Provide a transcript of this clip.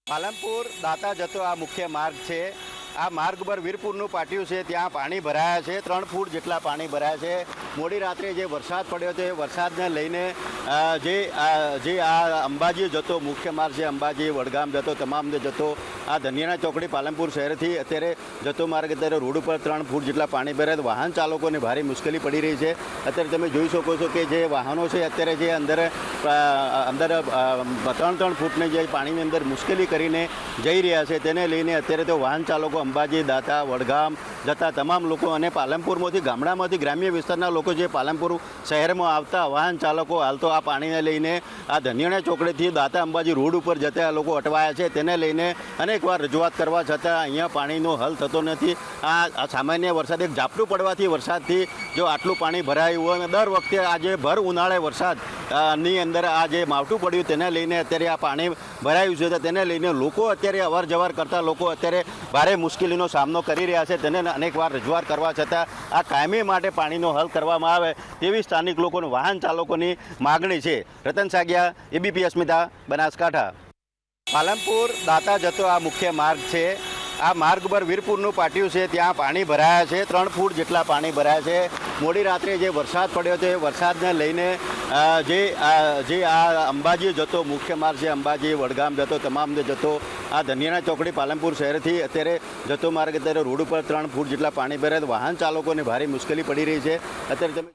પાલનપુર દાતા જતો આ મુખ્ય માર્ગ છે। આ માર્ગ પર વીરપુરનું પાટિયું છે, ત્યાં પાણી ભરાયા છે। 3 ફૂટ જેટલા પાણી ભરાયા છે। મોડી રાત્રે જે વરસાદ પડ્યો હતો એ વરસાદને લઈને જે આ અંબાજી જતો મુખ્ય માર્ગ છે, અંબાજી વડગામ જતો તમામ જતો આ ધનિયાના ચોકડી પાલનપુર શહેરથી અત્યારે જતો માર્ગ અત્યારે રોડ ઉપર 3 ફૂટ જેટલા પાણી ભરાયા। વાહન ચાલકોને ભારે મુશ્કેલી પડી રહી છે। અત્યારે તમે જોઈ શકો છો કે જે વાહનો છે અત્યારે જે અંદર 3 ફૂટની જે પાણીની અંદર મુશ્કેલી કરીને જઈ રહ્યા છે, તેને લઈને અત્યારે તો વાહન ચાલકો અંબાજી દાતા વડગામ જતા તમામ લોકો અને પાલનપુરમાંથી ગામડામાંથી ગ્રામ્ય વિસ્તારના લોકો જે પાલનપુર શહેરમાં આવતા વાહન ચાલકો હાલ તો આ પાણીને લઈને આ ધનિયાણા ચોકડીથી દાતા અંબાજી રોડ ઉપર જતા લોકો અટવાયા છે। તેને લઈને અનેકવાર રજૂઆત કરવા છતાં અહીંયા પાણીનો હલ થતો નથી। આ સામાન્ય વરસાદ એક ઝાપટું પડવાથી વરસાદથી જો આટલું પાણી ભરાયું હોય અને દર વખતે આજે ભર ઉનાળે વરસાદની અંદર આ જે માવઠું પડ્યું તેને લઈને અત્યારે આ પાણી ભરાયું છે, તેને લઈને લોકો અત્યારે અવર જવર કરતા લોકો અત્યારે ભારે મુશ્કેલીનો સામનો કરી રહ્યા છે। તેને અનેકવાર રજૂઆત કરવા છતાં આ કાયમી માટે પાણીનો હલ કરવામાં આવે તેવી સ્થાનિક લોકોની વાહન ચાલકોની માગણી છે। રતન સાગિયા, એબીપી અસ્મિતા, બનાસકાંઠા। પાલનપુર દાતા જતો આ મુખ્ય માર્ગ છે। આ માર્ગ પર વીરપુરનું પાટિયું છે, ત્યાં પાણી ભરાયા છે। 3 ફૂટ જેટલા પાણી ભરાયા છે। મોડી રાત્રે જે વરસાદ પડ્યો હતો એ વરસાદને લઈને જે આ અંબાજી જતો મુખ્ય માર્ગ છે, અંબાજી વડગામ જતો તમામ જતો આ ધનિયાણા ચોકડી પાલનપુર શહેરથી અત્યારે જતો માર્ગ અત્યારે રોડ ઉપર 3 ફૂટ જેટલા પાણી ભરાયા। વાહન ચાલકોને ભારે મુશ્કેલી પડી રહી છે। અત્યારે તમે